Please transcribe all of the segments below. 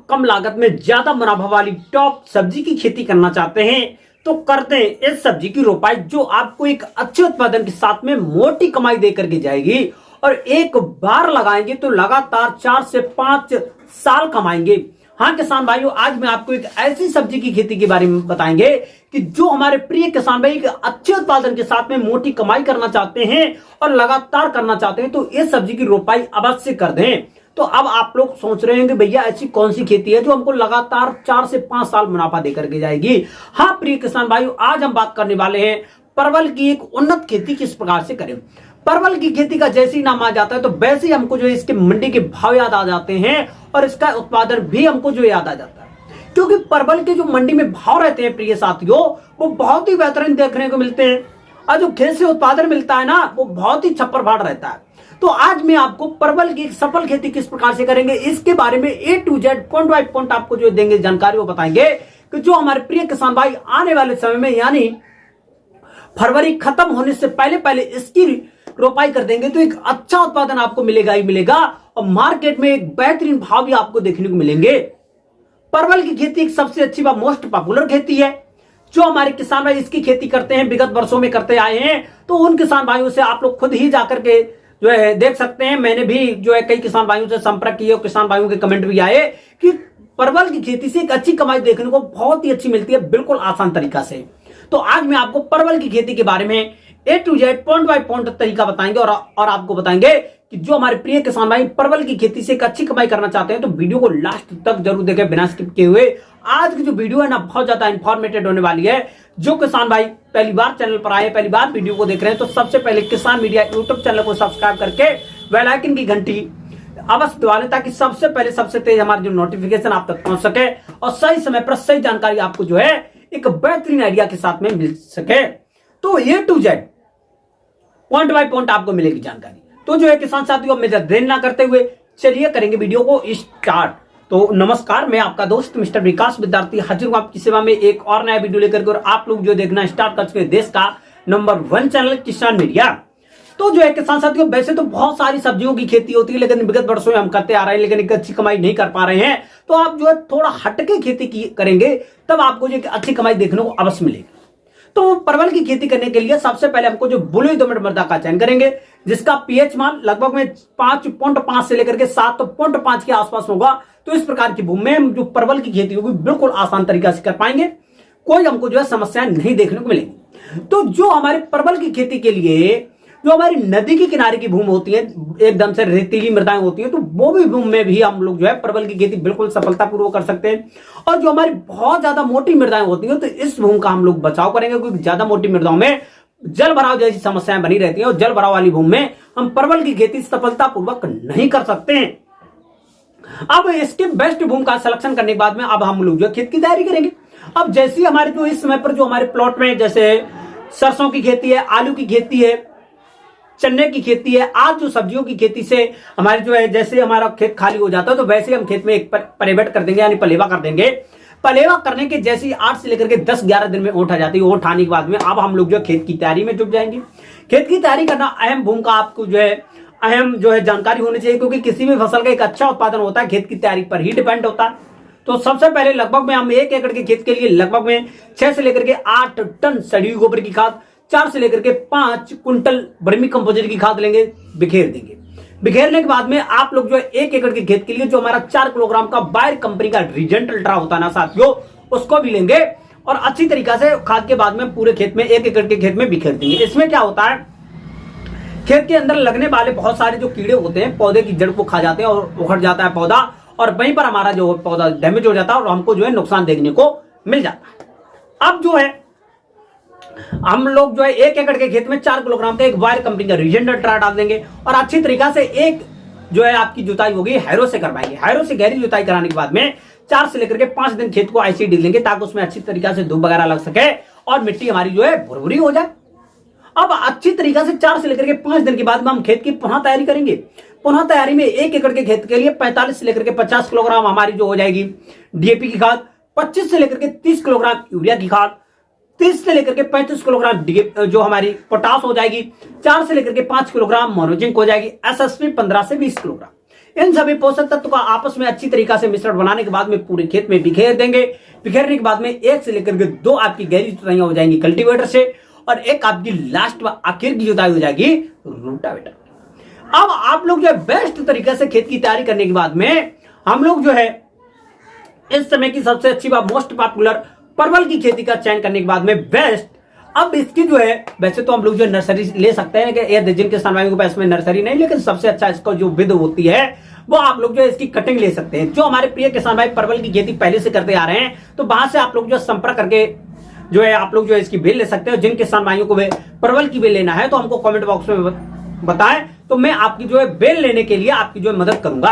कम लागत में ज्यादा मुनाफा वाली टॉप सब्जी की खेती करना चाहते हैं तो करते हैं इस सब्जी की रोपाई, जो आपको एक अच्छे उत्पादन के साथ में मोटी कमाई दे करके जाएगी और एक बार लगाएंगे तो लगातार 4 से 5 साल कमाएंगे। हाँ किसान भाइयों, आज मैं आपको एक ऐसी सब्जी की खेती के बारे में बताएंगे कि जो हमारे प्रिय किसान भाई अच्छे उत्पादन के साथ में मोटी कमाई करना चाहते हैं और लगातार करना चाहते हैं तो इस सब्जी की रोपाई अवश्य कर दें। तो अब आप लोग सोच रहे हैं कि भैया ऐसी कौन सी खेती है जो हमको लगातार 4 से 5 साल मुनाफा दे करके जाएगी। हाँ प्रिय किसान भाइयों, आज हम बात करने वाले हैं परवल की एक उन्नत खेती किस प्रकार से करें। परवल की खेती का जैसे ही नाम आ जाता है तो वैसे ही हमको जो इसके मंडी के भाव याद आ जाते हैं और इसका उत्पादन भी हमको जो याद आ जाता है, क्योंकि परवल के जो मंडी में भाव रहते हैं प्रिय साथियों, वो बहुत ही बेहतरीन देखने को मिलते हैं और जो खेत से उत्पादन मिलता है ना, वो बहुत ही छप्पर फाड़ रहता है। तो आज मैं आपको परवल की एक सफल खेती किस प्रकार से करेंगे इसके बारे में A to Z point by point आपको जो देंगे जानकारी, वो बताएंगे कि जो हमारे प्रिय किसान भाई आने वाले समय में यानी फरवरी खत्म होने से पहले पहले इसकी रोपाई कर देंगे तो एक अच्छा उत्पादन आपको मिलेगा ही मिलेगा और मार्केट में एक बेहतरीन भाव भी आपको देखने को मिलेंगे। परवल की खेती एक सबसे अच्छी व मोस्ट पॉपुलर खेती है। जो हमारे किसान भाई इसकी खेती करते हैं, विगत वर्षों में करते आए हैं, तो उन किसान भाइयों से आप लोग खुद ही जाकर के जो है देख सकते हैं। मैंने भी जो है कई किसान भाइयों से संपर्क किए और किसान भाइयों के कमेंट भी आए कि परवल की खेती से एक अच्छी कमाई देखने को बहुत ही अच्छी मिलती है, बिल्कुल आसान तरीका से। तो आज मैं आपको परवल की खेती के बारे में A to Z point by point तरीका बताएंगे और आपको बताएंगे कि जो हमारे प्रिय किसान भाई परवल की खेती से एक अच्छी कमाई करना चाहते हैं तो वीडियो को लास्ट तक जरूर देखें बिना स्किप किए हुए। आज की जो वीडियो है ना, बहुत ज्यादा इंफॉर्मेटिव होने वाली है। जो किसान भाई पहली बार चैनल पर आए, पहली बार वीडियो को देख रहे हैं, तो सबसे पहले किसान मीडिया यूट्यूब चैनल को सब्सक्राइब करके बेल आइकन की घंटी अवश्य दबा लें ताकि सबसे पहले सबसे तेज हमारी जो नोटिफिकेशन आप तक पहुंच सके और सही समय पर सही जानकारी आपको जो है एक बेहतरीन आइडिया के साथ में मिल सके। तो A to Z point by point आपको मिलेगी जानकारी। तो जो है किसान साथियों, में देर ना करते हुए चलिए करेंगे वीडियो को स्टार्ट। तो नमस्कार, मैं आपका दोस्त मिस्टर विकास विद्यार्थी हाजिर हूं आपकी सेवा में एक और नया वीडियो लेकर के। और आप लोग जो देखना स्टार्ट कर चुके देश का नंबर 1 चैनल किसान मीडिया। तो जो है किसान साथियों, वैसे तो बहुत सारी सब्जियों की खेती होती है, लेकिन विगत वर्षों में हम करते आ रहे हैं, लेकिन एक अच्छी कमाई नहीं कर पा रहे हैं। तो आप जो है थोड़ा हटके खेती करेंगे तब आपको जो अच्छी कमाई देखने को अवश्य मिलेगी। तो परवल की खेती करने के लिए सबसे पहले हमको जो बलुई दोमट मृदा का चयन करेंगे, जिसका पीएच मान लगभग में 5.5 से लेकर के 7.5 के आसपास होगा। तो इस प्रकार की भूमि में हम जो परवल की खेती होगी बिल्कुल आसान तरीका से कर पाएंगे, कोई हमको जो है समस्याएं नहीं देखने को मिलेगी। तो जो हमारे परवल की खेती के लिए जो हमारी नदी के किनारे की भूमि होती है, एकदम से रेतीली मृदाएं होती है, तो वो भी भूमि में भी हम लोग जो है परवल की खेती बिल्कुल सफलतापूर्वक कर सकते हैं। और जो हमारी बहुत ज्यादा मोटी मृदाएं होती है तो इस भूमि का हम लोग बचाव करेंगे, क्योंकि ज्यादा मोटी मृदाओं में जल भराव जैसी समस्याएं बनी रहती है और जल भराव वाली भूमि में हम परवल की खेती सफलतापूर्वक नहीं कर सकते हैं। अब इसके बेस्ट भूमि का सिलेक्शन करने के बाद में अब हम लोग जो खेत की तैयारी करेंगे। अब जैसे हमारे जो इस समय पर जो हमारे प्लॉट में जैसे सरसों की खेती है, आलू की खेती है, चने की खेती है, आज जो सब्जियों की खेती से हमारे जो है जैसे हमारा खेत खाली हो जाता है तो वैसे हम खेत में एक परेबट कर देंगे, यानी पलेवा कर देंगे। पलेवा करने के जैसे 8 से लेकर के 10-11 दिन में ओंठ आ जाती है। ओंठ आने के बाद में अब हम लोग जो खेत की तैयारी में जुट जाएंगे। खेत की तैयारी करना अहम भूमि का आपको जो है अहम जो है जानकारी होनी चाहिए, क्योंकि किसी भी फसल का एक अच्छा उत्पादन होता है खेत की तैयारी पर ही डिपेंड होता है। तो सबसे पहले लगभग में हम 1 एकड़ के खेत के लिए लगभग में 6 से लेकर के 8 टन सड़ी हुई गोबर की खाद, 4 से लेकर के 5 कुंटल वर्मी कंपोजिट की खाद लेंगे, बिखेर देंगे। बिखेरने के बाद में आप लोग जो है 1 एकड़ के खेत के लिए जो हमारा 4 किलोग्राम का बायर कंपनी का रीजेंट अल्ट्रा होता है ना साथियों, उसको भी लेंगे और अच्छी तरीका से खाद के बाद में पूरे खेत में 1 एकड़ के खेत में बिखेर देंगे। इसमें क्या होता है, खेत के अंदर लगने वाले बहुत सारे जो कीड़े होते हैं पौधे की जड़ को खा जाते हैं और उखड़ जाता है पौधा, और वहीं पर हमारा जो पौधा डैमेज हो जाता है और हमको जो है नुकसान देखने को मिल जाता है। अब जो है हम लोग जो है 1 एकड़ के खेत में 4 किलोग्राम का एक बायर कंपनी का रीजेंट अल्ट्रा डाल देंगे और अच्छी तरीका से एक जो है आपकी जुताई होगी हैरो से करवाएंगे। हैरो से गहरी जुताई कराने के बाद में 4 से लेकर के 5 दिन खेत को ऐसे ही देंगे ताकि उसमें अच्छी तरीका से धूप वगैरह लग सके और मिट्टी हमारी जो है भुरभुरी हो जाए। अब अच्छी तरीका से 4 से लेकर के 5 दिन के बाद में हम खेत की पुनः तैयारी करेंगे। पुनः तैयारी में 1 एकड़ के खेत के लिए 45 से लेकर के 50 किलोग्राम हमारी जो हो जाएगी डीएपी की खाद, 25 से लेकर के 30 किलोग्राम यूरिया की खाद, 30 से लेकर के 35 किलोग्राम जो हमारी पोटास हो जाएगी, 4 से लेकर के 5 किलोग्राम मोनोजिंक हो जाएगी, एसएसपी 15 से 20 किलोग्राम। इन सभी पोषक तत्व का आपस में अच्छी तरीका से मिश्रण बनाने के बाद में पूरे खेत में बिखेर देंगे। बिखेरने के बाद में 1 से लेकर के 2 आपकी गहरी जुताइयां हो जाएंगी कल्टीवेटर से, और एक आपकी लास्ट व आखिर की जुताई हो जाएगी रोटावेटर। अब आप लोग जो है बेस्ट तरीके से खेत की तैयारी करने के बाद में हम लोग जो है इस समय की सबसे अच्छी व मोस्ट पॉपुलर परवल की खेती का चयन करने के बाद में बेस्ट, अब इसकी जो है वैसे तो हम लोग जो नर्सरी ले सकते हैं कि जिनके किसान भाइयों के पास में नर्सरी नहीं, लेकिन सबसे अच्छा इसका जो विध होती है वो आप लोग जो है इसकी कटिंग ले सकते हैं। जो हमारे प्रिय किसान भाई परवल की खेती पहले से करते आ रहे हैं तो वहां से आप लोग जो संपर्क करके जो है आप लोग जो है इसकी बेल ले सकते हैं। जिन किसान भाइयों को परवल की बेल लेना है तो हमको कमेंट बॉक्स में बताएं, तो मैं आपकी जो है बेल लेने के लिए आपकी जो है मदद करूंगा।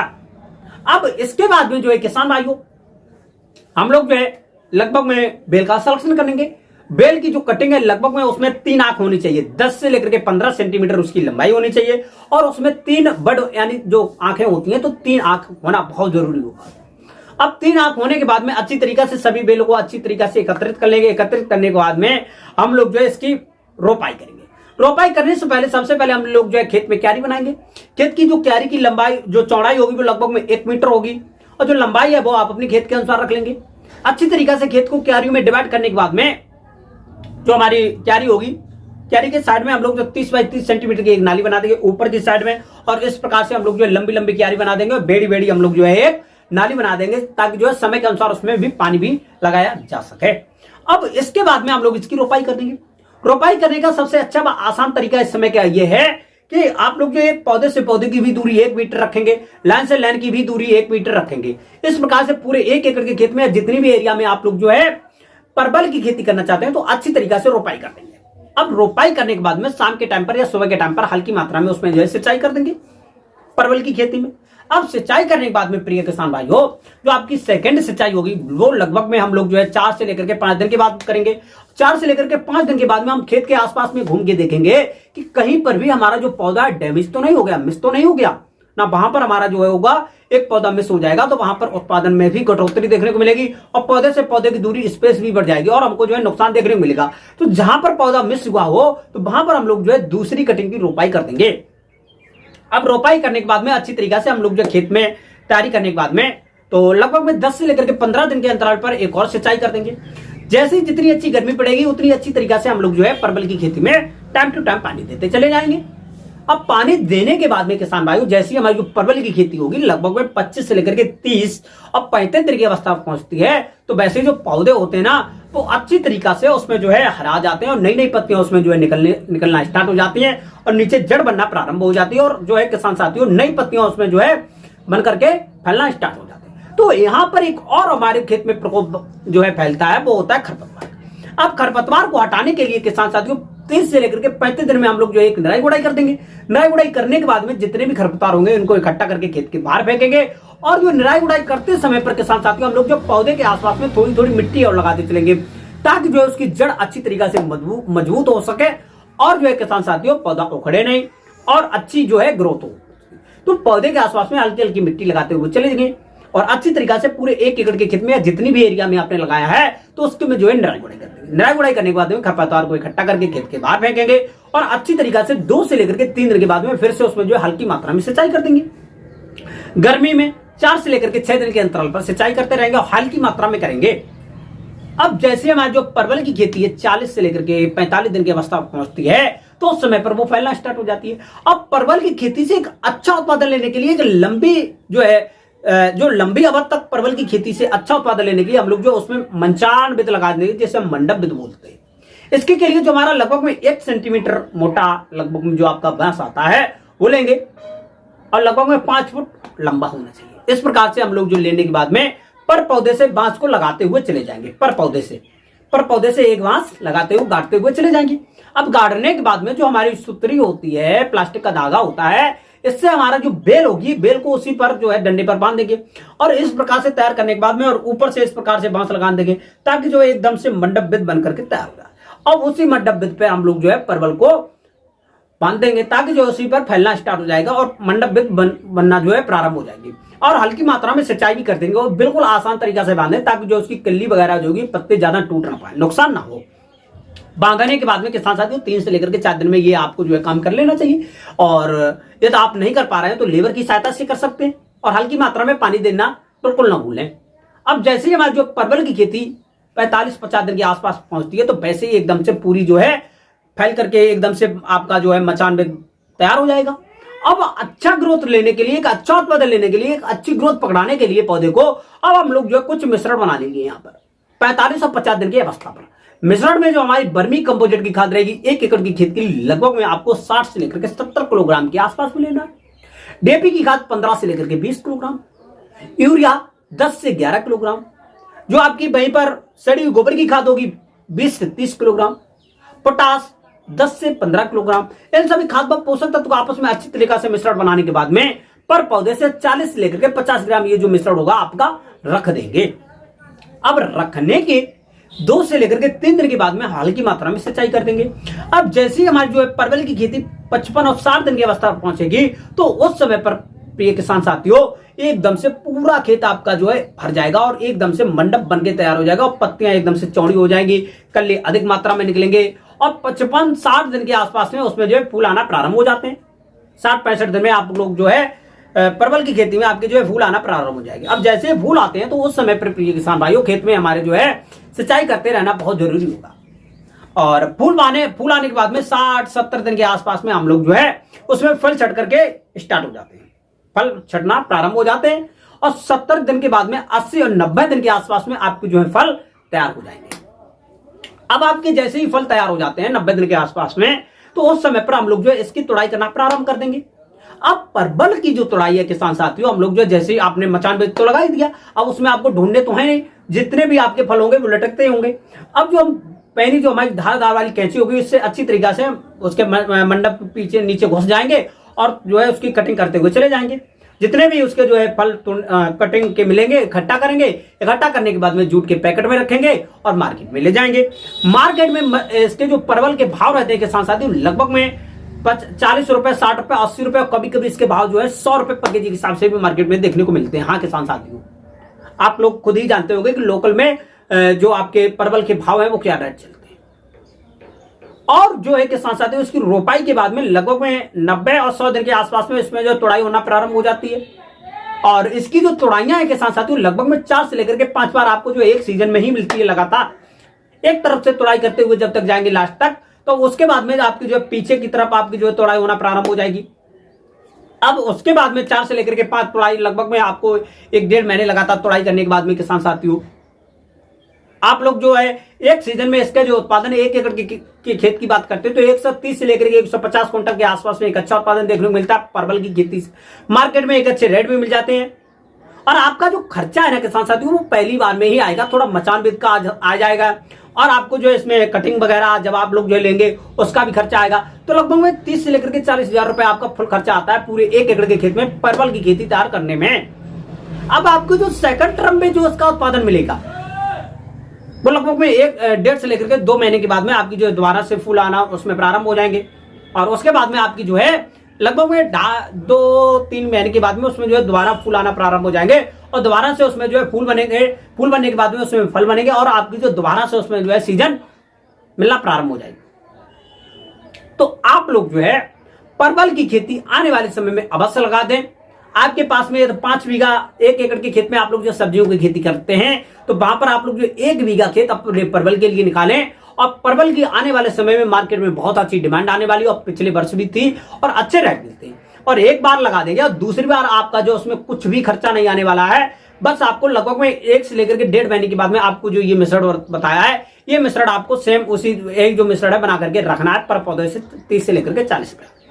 अब इसके बाद में जो है किसान भाइयों हम लोग जो है लगभग में बेल का सिलेक्शन करेंगे। बेल की जो कटिंग है लगभग में उसमें 3 आंख होनी चाहिए, 10 से लेकर के 15 सेंटीमीटर उसकी लंबाई होनी चाहिए, और उसमें 3 बड़ यानी जो आंखें होती हैं तो 3 आंख होना बहुत जरूरी होगा। अब 3 आंख होने के बाद में अच्छी तरीका से सभी बेलों को अच्छी तरीका से एकत्रित कर लेंगे। एकत्रित करने के बाद में हम लोग जो है इसकी रोपाई करेंगे। रोपाई करने से पहले सबसे पहले हम लोग जो है खेत में क्यारी बनाएंगे। खेत की जो क्यारी की लंबाई जो चौड़ाई होगी वो लगभग में 1 मीटर होगी, और जो लंबाई है वो आप अपने खेत के अनुसार रख लेंगे। अच्छी तरीका से खेत को क्यारियों में डिवाइड करने के बाद में जो हमारी क्यारी होगी, क्यारी के साइड में हम लोग जो 30 बाई 30 सेंटीमीटर की एक नाली बना देंगे ऊपर की साइड में, और इस प्रकार से हम लोग जो है लंबी लंबी क्यारी बना देंगे, बेड़ी बेड़ी हम लोग जो है एक नाली बना देंगे, ताकि जो है समय के अनुसार उसमें भी पानी भी लगाया जा सके। अब इसके बाद में हम लोग इसकी रोपाई कर देंगे। रोपाई करने का सबसे अच्छा व आसान तरीका इस समय का ये है कि आप लोग जो एक पौधे से पौधे की भी दूरी 1 मीटर रखेंगे, लाइन से लाइन की भी दूरी 1 मीटर रखेंगे। इस प्रकार से पूरे 1 एकड़ के खेत में जितनी भी एरिया में आप लोग जो है परवल की खेती करना चाहते हैं तो अच्छी तरीका से रोपाई कर देंगे। अब रोपाई करने के बाद में शाम के टाइम पर या सुबह के टाइम पर हल्की मात्रा में उसमें जो है सिंचाई कर देंगे परवल की खेती में। अब सिंचाई करने के बाद में प्रिय किसान भाइयों जो आपकी सेकंड सिंचाई होगी वो लगभग में हम लोग जो है 4 से लेकर के 5 दिन के बाद करेंगे। 4 से लेकर के 5 दिन के बाद में हम खेत के आसपास में घूम के देखेंगे कि कहीं पर भी हमारा जो पौधा डैमेज तो नहीं हो गया, मिस तो नहीं हो गया ना, वहां पर हमारा जो है होगा एक पौधा मिस हो जाएगा तो वहां पर उत्पादन में भी कटौती देखने को मिलेगी, और पौधे से पौधे की दूरी स्पेस भी बढ़ जाएगी और हमको जो है नुकसान देखने को मिलेगा। तो जहां पर पौधा मिस हुआ हो तो वहां पर हम लोग जो है दूसरी कटिंग की रोपाई कर देंगे। अब रोपाई करने के बाद में अच्छी तरीका से हम लोग जो खेत में तैयारी करने के बाद में तो लगभग में 10 से लेकर के 15 दिन के अंतराल पर एक और सिंचाई कर देंगे। जैसे जितनी अच्छी गर्मी पड़ेगी उतनी अच्छी तरीका से हम लोग जो है परवल की खेती में टाइम टू टाइम पानी देते चले जाएंगे। अब पानी देने के बाद में किसान भाइयों जैसी हमारी जो परवल की खेती होगी लगभग में 25 से लेकर के 30 और 35 दिन की अवस्था पहुंचती है तो वैसे जो पौधे होते हैं ना वो अच्छी तरीका से उसमें जो है हरा जाते हैं और नई नई पत्तियां उसमें जो है निकलना स्टार्ट हो जाती हैं और नीचे जड़ बनना प्रारंभ हो जाती है और जो है किसान साथियों नई पत्तियां उसमें जो है बन करके फैलना स्टार्ट हो जाते हैं। तो यहाँ पर एक और हमारे खेत में प्रकोप जो है फैलता है वो होता है खरपतवार। अब खरपतवार को हटाने के लिए किसान साथियों 30 से लेकर के 35 दिन में हम लोग जो एक निराई गुड़ाई कर देंगे। निराई गुड़ाई करने के बाद में जितने भी खरपतवार होंगे उनको इकट्ठा करके खेत के बाहर फेंकेंगे और जो निराई गुड़ाई करते समय पर किसान साथियों हम लोग जो पौधे के आसपास में थोड़ी थोड़ी मिट्टी और लगाते चलेंगे ताकि जो है उसकी जड़ अच्छी तरीके से मजबूत हो सके और जो है किसान साथियों पौधा उखड़े नहीं और अच्छी जो है ग्रोथ हो। तो पौधे के आसपास में हल्की हल्की मिट्टी लगाते हुए चले जाएंगे और अच्छी तरीका से पूरे 1 एकड़ के खेत में या जितनी भी एरिया में आपने लगाया है तो उसके में जो है निराई गुड़ाई कर देंगे। निराई गुड़ाई करने के बाद में खरपतवार को इकट्ठा करके खेत के बाहर फेंकेंगे और अच्छी तरीका से 2 से लेकर के 3 दिन के बाद में फिर से उसमें जो है हल्की मात्रा में सिंचाई कर देंगे। गर्मी में 4 से लेकर के 6 दिन के अंतराल पर सिंचाई करते रहेंगे और हल्की मात्रा में करेंगे। अब जैसे हमारी जो परवल की खेती है 40 से लेकर के 45 दिन की अवस्था पहुंचती है तो उस समय पर वो फैलना स्टार्ट हो जाती है। अब परवल की खेती से एक अच्छा उत्पादन लेने के लिए एक लंबी अवधि तक परवल की खेती से अच्छा उत्पादन लेने के लिए हम लोग जो उसमें मंचान विद लगा देंगे जैसे हम मंडप विद बोलते हैं। इसके के लिए जो हमारा लगभग में 1 सेंटीमीटर मोटा लगभग में जो आपका बांस आता है वो लेंगे और लगभग में 5 फुट लंबा होना चाहिए। इस प्रकार से हम लोग जो लेने के बाद में पर पौधे से बांस को लगाते हुए चले जाएंगे। पर पौधे से एक बांस लगाते हुए गाड़ते हुए चले जाएंगे। अब गाड़ने के बाद में जो हमारी सुतरी होती है प्लास्टिक का धागा होता है इससे हमारा जो बेल होगी बेल को उसी पर जो है डंडे पर बांध देंगे और इस प्रकार से तैयार करने के बाद में और ऊपर से इस प्रकार से बांस लगा देंगे ताकि जो एकदम से मंडप विद बन करके तैयार हो जाए। अब उसी मंडप विद पे हम लोग जो है परवल को बांध देंगे ताकि जो उसी पर फैलना स्टार्ट हो जाएगा और मंडप विद बनना जो है प्रारंभ हो जाएगी और हल्की मात्रा में सिंचाई भी कर देंगे और बिल्कुल आसान तरीका से बांधे ताकि जो उसकी कल्ली वगैरह जो होगी पत्ते ज्यादा टूट ना पाए, नुकसान ना हो। बांधने के बाद में किसान साथियों 3 से लेकर के 4 दिन में ये आपको जो है काम कर लेना चाहिए और यदि आप नहीं कर पा रहे हैं तो लेबर की सहायता से कर सकते हैं और हल्की मात्रा में पानी देना बिल्कुल ना भूलें। अब जैसे ही हमारी जो परवल की खेती 45-50 दिन के आसपास पहुंचती है तो वैसे ही एकदम से पूरी जो है फैल करके एकदम से आपका जो है मचान में तैयार हो जाएगा। अब अच्छा ग्रोथ लेने के लिए, एक अच्छा उत्पादन लेने के लिए, एक अच्छी ग्रोथ पकड़ाने के लिए पौधे को अब हम लोग जो है कुछ मिश्रण बना लेंगे। यहाँ पर 45 और 50 दिन की अवस्था पर मिश्रण में जो हमारी वर्मी कंपोजिट की खाद रहेगी 1 एकड़ की खेत के लिए लगभग में आपको 60 से लेकर के 70 किलोग्राम के आसपास में लेना है। डीएपी की खाद 15 से लेकर के 20 किलोग्राम, यूरिया 10 से 11 किलोग्राम, जो आपकी वहीं पर सड़ी हुई गोबर की खाद होगी 20 से 30 किलोग्राम, पोटास 10 से 15 किलोग्राम। इन सभी खाद व पोषक तत्व को आपस में अच्छी तरीके से मिश्रण बनाने के बाद में पर पौधे से 40 से लेकर के 50 ग्राम ये जो मिश्रण होगा आपका रख देंगे। अब रखने के 2 से लेकर के 3 दिन के बाद में हल्की मात्रा में सिंचाई कर देंगे। अब जैसे ही हमारी जो है परवल की खेती 55 और 60 दिन की अवस्था पर पहुंचेगी तो उस समय पर प्रिय किसान साथियों एकदम से पूरा खेत आपका जो है भर जाएगा और एकदम से मंडप बनके तैयार हो जाएगा और पत्तियां एकदम से चौड़ी हो जाएंगी, कल्ले अधिक मात्रा में निकलेंगे और 55-60 दिन के आसपास में उसमें जो है फूल आना प्रारंभ हो जाते हैं। 60-65 दिन में आप लोग जो है परवल की खेती में आपके जो है फूल आना प्रारंभ हो जाएंगे। अब जैसे फूल आते हैं तो उस समय पर प्रिय किसान भाइयों खेत में हमारे जो है सिंचाई करते रहना बहुत जरूरी होगा। और फूल आने के बाद में 60-70 दिन के आसपास में हम लोग जो है उसमें फल छट करके स्टार्ट हो जाते हैं, फल छटना प्रारंभ हो जाते हैं और 70 दिन के बाद में 80 और 90 दिन के आसपास में आपके जो है फल तैयार हो जाएंगे। अब आपके जैसे ही फल तैयार हो जाते हैं 90 दिन के आसपास में तो उस समय पर हम लोग जो है इसकी तुड़ाई करना प्रारंभ कर देंगे। अब परवल की जो तुड़ाई है किसान साथियों, हम लोग जो जैसे ही आपने मचान पे तो लगा ही दिया, अब उसमें आपको ढूंढने तो है नहीं, जितने भी आपके फल होंगे वो लटकते होंगे। अब जो हम पैनी जो हमारी धारदार वाली कैंची होगी इससे अच्छी तरीके से उसके मंडप पीछे नीचे घुस जाएंगे और जो है उसकी कटिंग करते हुए चले जाएंगे। जितने भी उसके जो है फल कटिंग के मिलेंगे इकट्ठा करेंगे, इकट्ठा करने के बाद में जूट के पैकेट में रखेंगे और मार्केट में ले जाएंगे। मार्केट में इसके जो परवल के भाव रहते हैं किसान साथियों लगभग में 40 रुपए, 60 रुपए, 80 रुपए और कभी कभी इसके भाव जो है 100 रुपए पर केजी के हिसाब से भी मार्केट में देखने को मिलते हैं। हाँ किसान साथियों, आप लोग खुद ही जानते होंगे कि लोकल में जो आपके परवल के भाव है वो क्या रेट चलते हैं। और जो है किसान साथियों उसकी रोपाई के बाद में लगभग में 90 और 100 दिन के आसपास में इसमें जो तुड़ाई होना प्रारंभ हो जाती है। और इसकी जो तुड़ाइयां है किसान साथियों लगभग में 4 से लेकर के 5 बार आपको जो एक सीजन में ही मिलती है लगातार एक तरफ से तुड़ाई करते हुए जब तक जाएंगे लास्ट तक, तो उसके बाद में आपकी जो पीछे की तरफ आपकी जो है तुड़ाई होना प्रारंभ हो जाएगी। अब उसके बाद में 4 से लेकर के 5 तुड़ाई लगभग में आपको 1-1.5 महीने लगातार तुड़ाई करने के बाद में किसान साथियों आप लोग जो है एक सीजन में इसका जो उत्पादन 1 एकड़ की खेत की बात करते हैं तो 130 से लेकर के 150 क्विंटल के आसपास में एक अच्छा उत्पादन देखने को मिलता है परवल की खेती से। मार्केट में एक अच्छे रेट भी मिल जाते हैं और आपका जो खर्चा है ना किसान साथियों वो पहली बार में ही आएगा, थोड़ा मचान विद का आ जाएगा और आपको जो इसमें कटिंग वगैरह जब आप लोग जो लेंगे उसका भी खर्चा आएगा। तो लगभग में 30 से लेकर के 40 हजार रुपए आपका फुल खर्चा आता है पूरे 1 एकड़ के खेत में परवल की खेती तैयार करने में। अब आपको जो सेकंड टर्म में जो उसका उत्पादन मिलेगा वो लगभग में 1-1.5 से लेकर के 2 महीने के बाद में आपकी जो दोबारा से फूल आना उसमें प्रारंभ हो जाएंगे और उसके बाद में आपकी जो है लगभग में 2-3 महीने के बाद में उसमें जो है दोबारा फूल आना प्रारंभ हो जाएंगे और दोबारा से उसमें जो है फूल बनेंगे, फूल बनने के बाद में उसमें फल बनेंगे और आपकी जो दोबारा से उसमें जो है सीजन मिलना प्रारंभ हो जाएगी। तो आप लोग जो है परवल की खेती आने वाले समय में अवश्य लगा दें। आपके पास में 5 बीघा 1 एकड़ के खेत में आप लोग जो सब्जियों की खेती करते हैं तो वहां पर आप लोग जो 1 बीघा खेत अपने परवल के लिए निकालें और परवल की आने वाले समय में मार्केट में बहुत अच्छी डिमांड आने वाली और पिछले वर्ष भी थी और अच्छे रेट मिलते हैं और एक बार लगा देंगे और दूसरी बार आपका जो उसमें कुछ भी खर्चा नहीं आने वाला है। बस आपको लगभग में 1 से लेकर के 1.5 महीने के बाद में आपको जो ये मिश्रण बताया है ये मिश्रण आपको सेम उसी एक जो मिश्रण है बना करके रखना है पर पौधे से 30 से लेकर के 40 ग्राम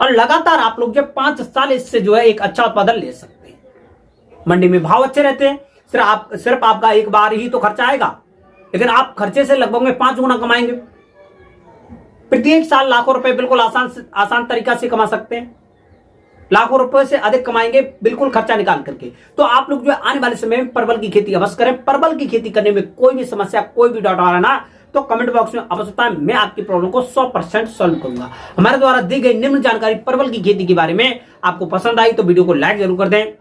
और लगातार आप लोग जो 5 साल इससे जो है एक अच्छा उत्पादन ले सकते हैं। मंडी में भाव अच्छे रहते हैं, सिर्फ आपका एक बार ही तो खर्चा आएगा लेकिन आप खर्चे से लगभग में 5 गुना कमाएंगे। प्रत्येक साल लाखों रुपए बिल्कुल आसान तरीका से कमा सकते हैं, लाखों रुपए से अधिक कमाएंगे बिल्कुल खर्चा निकाल करके। तो आप लोग जो है आने वाले समय में परवल की खेती अवश्य करें। परवल की खेती करने में कोई भी समस्या कोई भी डाउट आ रहा ना तो कमेंट बॉक्स में अवश्य बताएं, मैं आपकी प्रॉब्लम को 100% सॉल्व करूंगा। हमारे द्वारा दी गई निम्न जानकारी परवल की खेती के बारे में आपको पसंद आई तो वीडियो को लाइक जरूर कर दें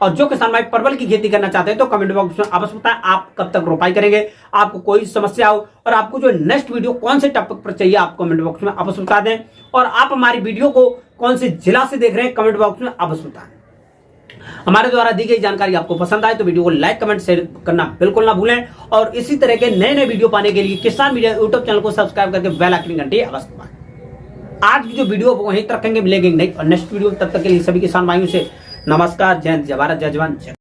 और जो किसान भाई परवल की खेती करना चाहते हैं तो कमेंट बॉक्स में अवश्य बताएं आप कब तक रोपाई करेंगे, आपको कोई समस्या हो और आपको जो नेक्स्ट वीडियो कौन से टॉपिक पर चाहिए आप कमेंट बॉक्स में अवश्य बता दें और आप हमारी वीडियो को कौन से जिला से देख रहे हैं कमेंट बॉक्स में अवश्य बताएं। हमारे द्वारा दी गई जानकारी आपको पसंद आए तो वीडियो को लाइक कमेंट शेयर करना बिल्कुल ना भूलें और इसी तरह के नए नए वीडियो पाने के लिए किसान मीडिया यूट्यूब चैनल को सब्सक्राइब करके बेल आइकन घंटी अवश्य दबाएं। आज की जो वीडियो वहीं तक रखेंगे, मिलेंगे नेक्स्ट वीडियो, तब तक के लिए सभी किसान भाइयों से नमस्कार, जय हिंद, जय भारत, जय जवान, जय